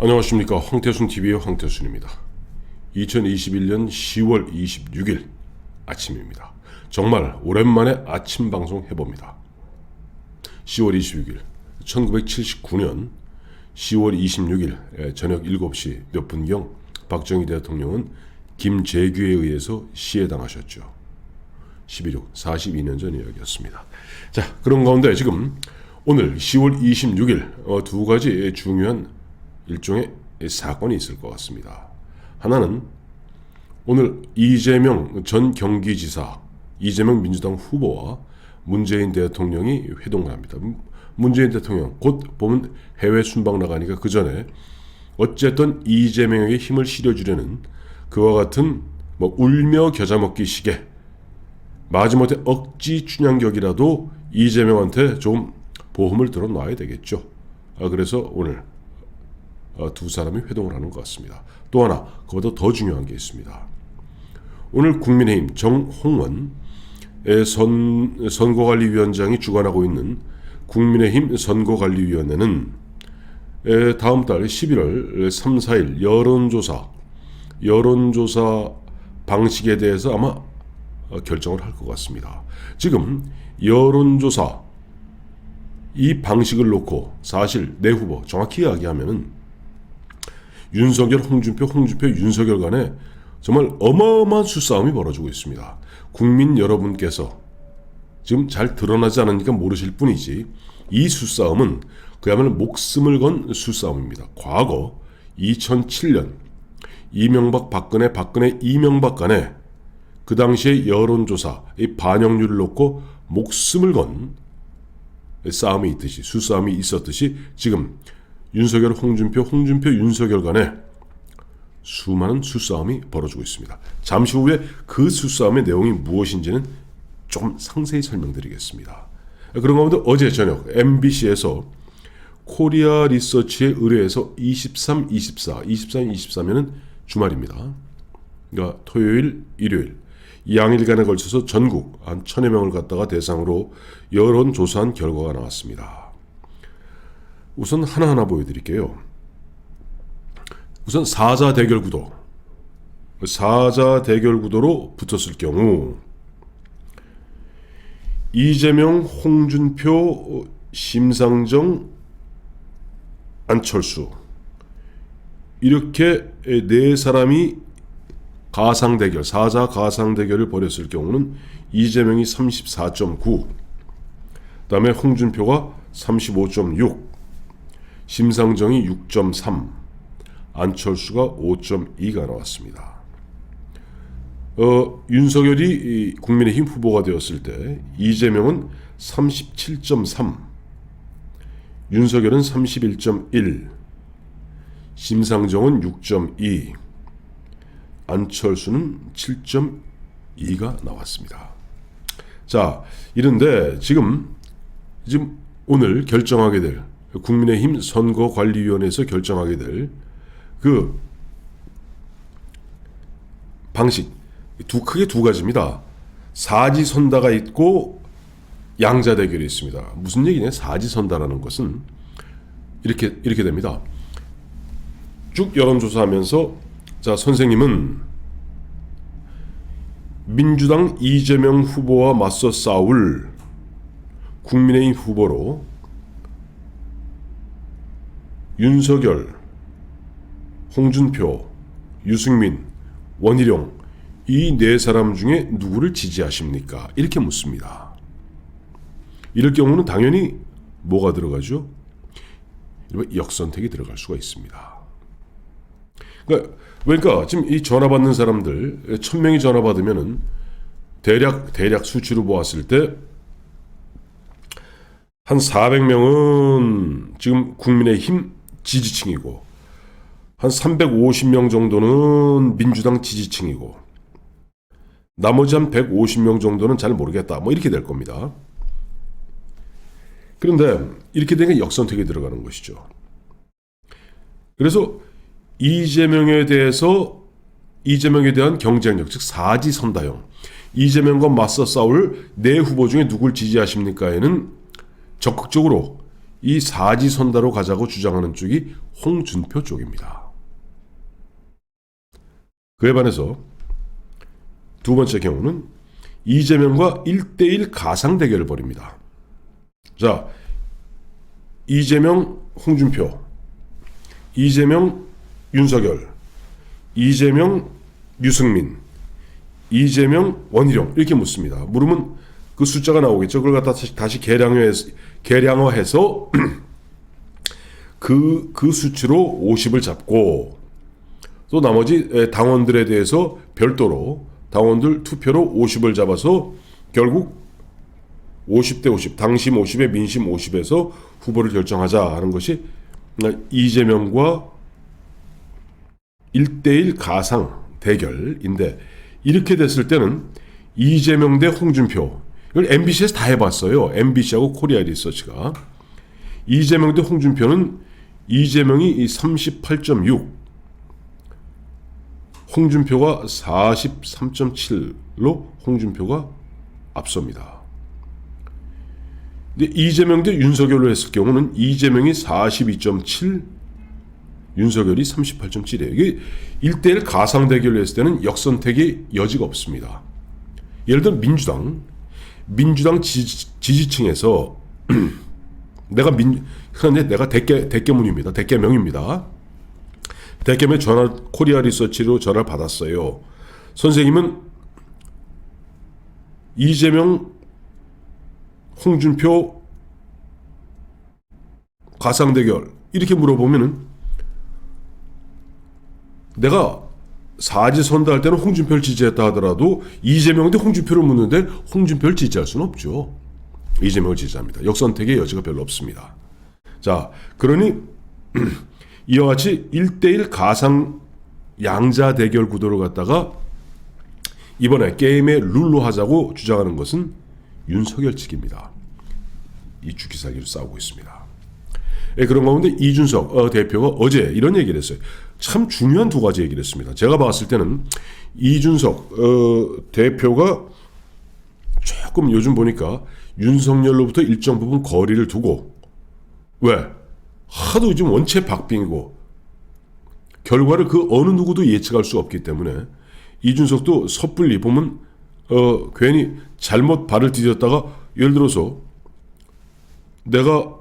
안녕하십니까. 황태순TV의 황태순입니다. 2021년 10월 26일 아침입니다. 정말 오랜만에 아침 방송 해봅니다. 10월 26일 1979년 10월 26일 저녁 7시 몇 분경 박정희 대통령은 김재규에 의해서 시해당하셨죠. 11.6 42년 전 이야기였습니다. 자, 그런 가운데 지금 오늘 10월 26일 두 가지 중요한 일종의 사건이 있을 것 같습니다. 하나는 오늘 이재명 전 경기지사, 이재명 민주당 후보와 문재인 대통령이 회동을 합니다. 문재인 대통령 곧 보면 해외 순방 나가니까 그 전에 어쨌든 이재명에게 힘을 실어주려는 그와 같은 울며 겨자 먹기 식의 마지못해 억지 춘향격이라도 이재명한테 좀 보험을 들어놔야 되겠죠. 그래서 오늘 두 사람이 회동을 하는 것 같습니다. 또 하나 그보다 더 중요한 게 있습니다. 오늘 국민의힘 정홍원 선거관리위원장이 주관하고 있는 국민의힘 선거관리위원회는 다음 달 11월 3, 4일 여론조사 방식에 대해서 아마 결정을 할 것 같습니다. 지금 여론조사 이 방식을 놓고 사실 내 후보 정확히 이야기하면은 윤석열, 홍준표, 윤석열 간에 정말 어마어마한 수싸움이 벌어지고 있습니다. 국민 여러분께서 지금 잘 드러나지 않으니까 모르실 뿐이지 이 수싸움은 그야말로 목숨을 건 수싸움입니다. 과거 2007년 이명박, 박근혜, 이명박 간에 그 당시의 여론조사 이 반영률을 놓고 목숨을 건 싸움이 있듯이 수싸움이 있었듯이 지금 윤석열, 홍준표, 윤석열 간에 수많은 수싸움이 벌어지고 있습니다. 잠시 후에 그 수싸움의 내용이 무엇인지는 좀 상세히 설명드리겠습니다. 그런 가운데 어제 저녁 MBC에서 코리아 리서치에 의뢰해서 23-24면은 주말입니다. 그러니까 토요일, 일요일 양일간에 걸쳐서 전국 한 1000여 명을 갖다가 대상으로 여론조사한 결과가 나왔습니다. 우선 하나하나 보여드릴게요. 우선 사자 대결 구도로 붙었을 경우 이재명, 홍준표, 심상정, 안철수 이렇게 네 사람이 사자 가상 대결을 벌였을 경우는 이재명이 34.9, 그다음에 홍준표가 35.6, 심상정이 6.3, 안철수가 5.2가 나왔습니다. 윤석열이 국민의힘 후보가 되었을 때 이재명은 37.3, 윤석열은 31.1, 심상정은 6.2, 안철수는 7.2가 나왔습니다. 자, 이런데 지금 오늘 결정하게 될 국민의힘 선거관리위원회에서 결정하게 될 그 방식 크게 두 가지입니다. 사지선다가 있고 양자대결이 있습니다. 무슨 얘기냐? 사지선다라는 것은 이렇게 됩니다. 쭉 여론조사하면서 자, 선생님은 민주당 이재명 후보와 맞서 싸울 국민의힘 후보로 윤석열, 홍준표, 유승민, 원희룡 이 네 사람 중에 누구를 지지하십니까? 이렇게 묻습니다. 이럴 경우는 당연히 뭐가 들어가죠? 역선택이 들어갈 수가 있습니다. 그러니까 지금 이 전화 받는 사람들 1000명이 전화 받으면은 대략 수치로 보았을 때 한 400명은 지금 국민의힘 지지층이고 한 350명 정도는 민주당 지지층이고 나머지 한 150명 정도는 잘 모르겠다. 이렇게 될 겁니다. 그런데 이렇게 되니까 역선택이 들어가는 것이죠. 그래서 이재명에 대한 경쟁력, 즉 사지선다형, 이재명과 맞서 싸울 네 후보 중에 누굴 지지하십니까에는 적극적으로 이 사지선다로 가자고 주장하는 쪽이 홍준표 쪽입니다. 그에 반해서 두 번째 경우는 이재명과 1대1 가상 대결을 벌입니다. 자, 이재명, 홍준표, 이재명, 윤석열, 이재명, 유승민, 이재명, 원희룡 이렇게 묻습니다. 물으면 그 숫자가 나오겠죠. 그걸 갖다 다시 계량화해서 그 수치로 50을 잡고 또 나머지 당원들에 대해서 별도로 당원들 투표로 50을 잡아서 결국 50대 50, 당심 50에 민심 50에서 후보를 결정하자 하는 것이 이재명과 1대1 가상 대결인데, 이렇게 됐을 때는 이재명 대 홍준표, 이걸 MBC에서 다 해봤어요. MBC하고 코리아 리서치가. 이재명 대 홍준표는 이재명이 38.6, 홍준표가 43.7로 홍준표가 앞섭니다. 근데 이재명 대 윤석열로 했을 경우는 이재명이 42.7, 윤석열이 38.7이에요. 이게 1대1 가상 대결을 했을 때는 역선택의 여지가 없습니다. 예를 들어 민주당 지지층에서 내가 대깨문입니다. 대깨명입니다. 대깨문에 코리아 리서치로 전화를 받았어요. 선생님은 이재명, 홍준표 가상 대결 이렇게 물어보면은 내가 사지선다 할 때는 홍준표를 지지했다 하더라도 이재명 대 홍준표를 묻는데 홍준표를 지지할 수는 없죠. 이재명을 지지합니다. 역선택의 여지가 별로 없습니다. 자, 그러니 이와 같이 1대1 가상 양자 대결 구도를 갖다가 이번에 게임의 룰로 하자고 주장하는 것은 윤석열 측입니다. 이 주기사기로 싸우고 있습니다. 그런 가운데 이준석 대표가 어제 이런 얘기를 했어요. 참 중요한 두 가지 얘기를 했습니다. 제가 봤을 때는 이준석 대표가 조금 요즘 보니까 윤석열로부터 일정 부분 거리를 두고, 왜? 하도 지금 원체 박빙이고 결과를 그 어느 누구도 예측할 수 없기 때문에 이준석도 섣불리 보면 괜히 잘못 발을 디뎠다가 예를 들어서 내가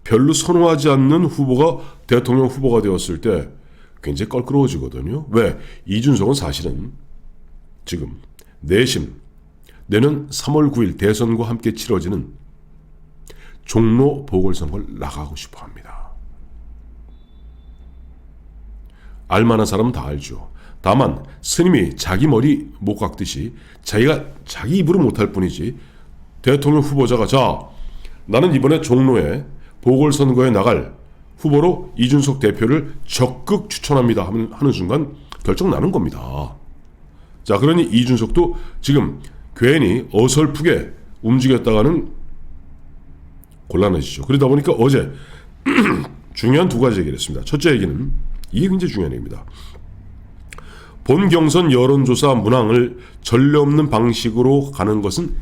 별로 선호하지 않는 후보가 대통령 후보가 되었을 때 굉장히 껄끄러워지거든요. 왜? 이준석은 사실은 지금 내심 내년 3월 9일 대선과 함께 치러지는 종로 보궐선거를 나가고 싶어 합니다. 알만한 사람은 다 알죠. 다만 스님이 자기 머리 못 깎듯이 자기가 자기 입으로 못할 뿐이지, 대통령 후보자가 자, 나는 이번에 종로에 보궐선거에 나갈 후보로 이준석 대표를 적극 추천합니다 하는 순간 결정 나는 겁니다. 자, 그러니 이준석도 지금 괜히 어설프게 움직였다가는 곤란해지죠. 그러다 보니까 어제 중요한 두 가지 얘기를 했습니다. 첫째 얘기는, 이게 굉장히 중요한 얘기입니다. 본 경선 여론조사 문항을 전례 없는 방식으로 가는 것은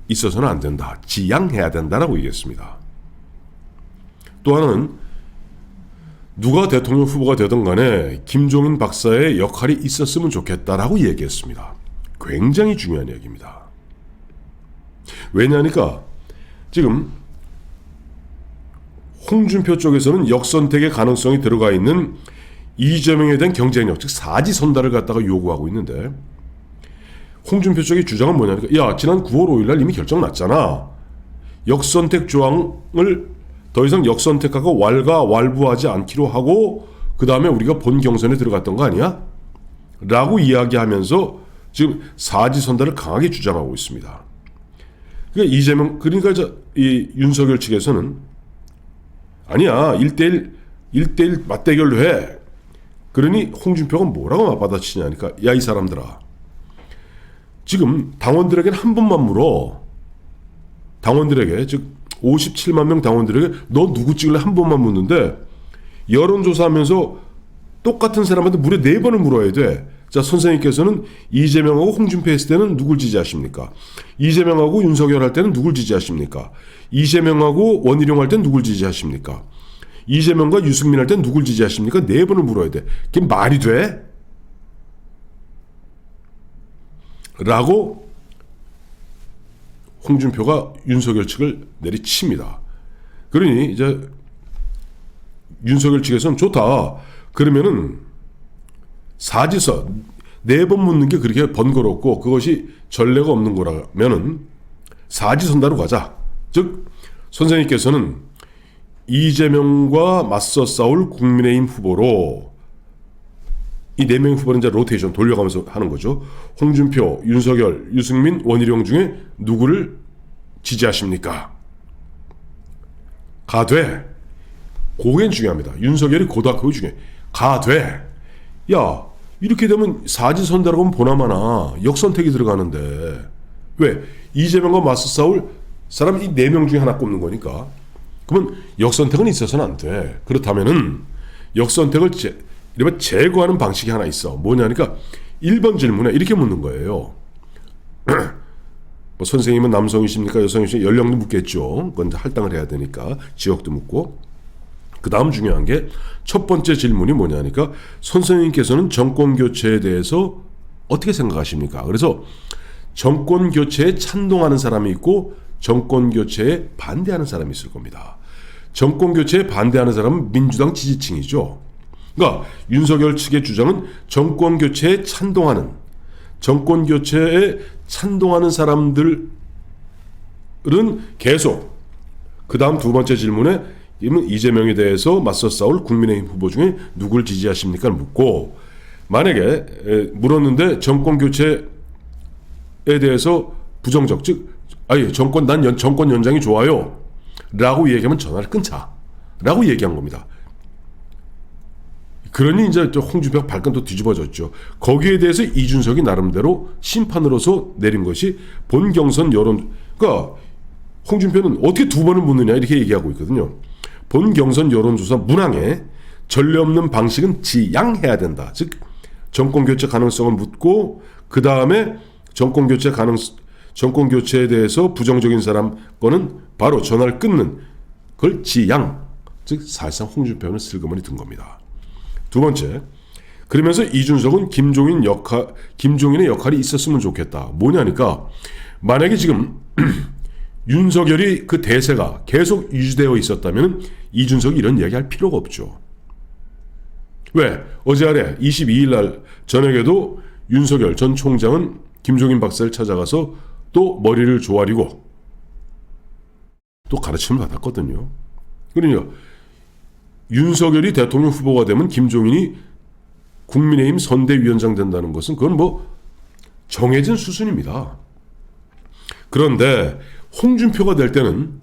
있어서는 안 된다. 지양해야 된다라고 얘기했습니다. 또 하나는 누가 대통령 후보가 되든 간에 김종인 박사의 역할이 있었으면 좋겠다라고 얘기했습니다. 굉장히 중요한 얘기입니다. 왜냐하니까 지금 홍준표 쪽에서는 역선택의 가능성이 들어가 있는 이재명에 대한 경쟁력, 즉 사지선다를 갖다가 요구하고 있는데, 홍준표 쪽의 주장은 뭐냐니까, 야, 지난 9월 5일 날 이미 결정 났잖아. 역선택 조항을 더 이상 역선택하고 왈가왈부하지 않기로 하고 그 다음에 우리가 본 경선에 들어갔던 거 아니야? 라고 이야기하면서 지금 사지선다를 강하게 주장하고 있습니다. 그러니까 이 윤석열 측에서는 아니야, 1대1 맞대결로 해. 그러니 홍준표가 뭐라고 맞받아치냐니까, 야, 이 사람들아, 지금 당원들에게는 한 번만 물어. 당원들에게, 즉 57만 명 당원들에게 너 누구 찍을래 한 번만 묻는데 여론조사하면서 똑같은 사람한테 무려 4번을 물어야 돼. 자, 선생님께서는 이재명하고 홍준표 했을 때는 누굴 지지하십니까? 이재명하고 윤석열 할 때는 누굴 지지하십니까? 이재명하고 원희룡 할 때는 누굴 지지하십니까? 이재명과 유승민 할 때는 누굴 지지하십니까? 네 번을 물어야 돼. 그게 말이 돼? 라고 홍준표가 윤석열 측을 내리칩니다. 그러니 이제 윤석열 측에서는 좋다. 그러면은 사지선 4번 묻는 게 그렇게 번거롭고 그것이 전례가 없는 거라면은 사지선다로 가자. 즉 선생님께서는 이재명과 맞서 싸울 국민의힘 후보로 이 4명의 후보는 이제 로테이션 돌려가면서 하는 거죠. 홍준표, 윤석열, 유승민, 원희룡 중에 누구를 지지하십니까? 가돼. 그게 중요합니다. 윤석열이 고등학교 중에 가돼. 야, 이렇게 되면 사지선다라고 하면 보나마나 역선택이 들어가는데 왜? 이재명과 맞서 싸울 사람 이 4명 중에 하나 꼽는 거니까. 그러면 역선택은 있어서는 안 돼. 그렇다면은 역선택을 이러면 제거하는 방식이 하나 있어. 뭐냐니까 1번 질문에 이렇게 묻는 거예요. 뭐 선생님은 남성이십니까? 여성이십니까? 연령도 묻겠죠. 그건 할당을 해야 되니까 지역도 묻고. 그 다음 중요한 게 첫 번째 질문이 뭐냐니까 선생님께서는 정권 교체에 대해서 어떻게 생각하십니까? 그래서 정권 교체에 찬동하는 사람이 있고 정권 교체에 반대하는 사람이 있을 겁니다. 정권 교체에 반대하는 사람은 민주당 지지층이죠. 그러니까 윤석열 측의 주장은 정권 교체에 찬동하는 사람들은 계속 그 다음 두 번째 질문에 이재명에 대해서 맞서 싸울 국민의힘 후보 중에 누굴 지지하십니까? 묻고 만약에 물었는데 정권 교체에 대해서 부정적 즉 난 정권 연장이 좋아요 라고 얘기하면 전화를 끊자 라고 얘기한 겁니다. 그러니 이제 홍준표가 발끈도 뒤집어졌죠. 거기에 대해서 이준석이 나름대로 심판으로서 내린 것이 본 경선 여론. 그러니까 홍준표는 어떻게 2번을 묻느냐 이렇게 얘기하고 있거든요. 본 경선 여론조사 문항에 전례 없는 방식은 지양해야 된다. 즉 정권 교체 가능성을 묻고 그 다음에 정권 교체에 대해서 부정적인 사람 거는 바로 전화를 끊는 그걸 지양. 즉 사실상 홍준표는 슬그머니 든 겁니다. 두 번째, 그러면서 이준석은 김종인의 역할이 있었으면 좋겠다. 뭐냐니까 만약에 지금 윤석열이 그 대세가 계속 유지되어 있었다면 이준석이 이런 이야기할 필요가 없죠. 왜? 어제 아래 22일 날 저녁에도 윤석열 전 총장은 김종인 박사를 찾아가서 또 머리를 조아리고 또 가르침을 받았거든요. 그러니까 윤석열이 대통령 후보가 되면 김종인이 국민의힘 선대위원장 된다는 것은 그건 뭐 정해진 수순입니다. 그런데 홍준표가 될 때는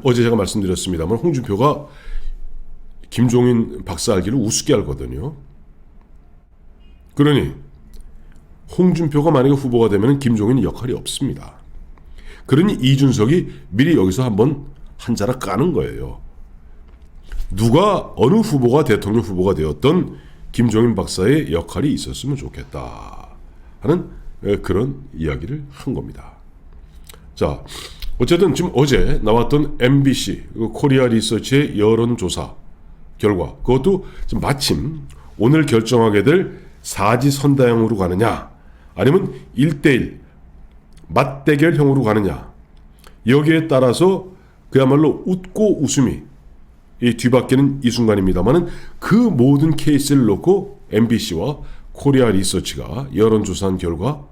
어제 제가 말씀드렸습니다만 홍준표가 김종인 박사 알기를 우습게 알거든요. 그러니 홍준표가 만약에 후보가 되면 김종인은 역할이 없습니다. 그러니 이준석이 미리 여기서 한번 한자락 까는 거예요. 누가 어느 후보가 대통령 후보가 되었던 김종인 박사의 역할이 있었으면 좋겠다 하는 그런 이야기를 한 겁니다. 자, 어쨌든 지금 어제 나왔던 MBC 코리아 리서치의 여론조사 결과 그것도 지금 마침 오늘 결정하게 될 사지선다형으로 가느냐 아니면 1대1 맞대결형으로 가느냐 여기에 따라서 그야말로 웃고 웃음이 뒤바뀌는 이 순간입니다만은 그 모든 케이스를 놓고 MBC와 코리아 리서치가 여론조사한 결과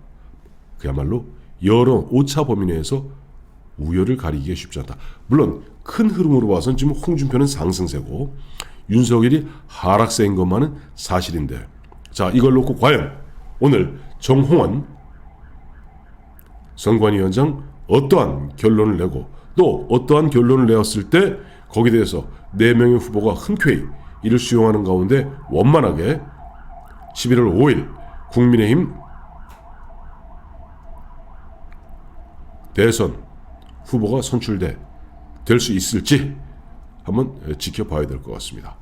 그야말로 여론 오차 범위 내에서 우열을 가리기가 쉽지 않다. 물론 큰 흐름으로 봐서는 지금 홍준표는 상승세고 윤석열이 하락세인 것만은 사실인데 자 이걸 놓고 과연 오늘 정홍원 선관위원장 어떠한 결론을 내고 또 어떠한 결론을 내었을 때 거기에 대해서 4명의 후보가 흔쾌히 이를 수용하는 가운데 원만하게 11월 5일 국민의힘 대선 후보가 선출될 수 있을지 한번 지켜봐야 될 것 같습니다.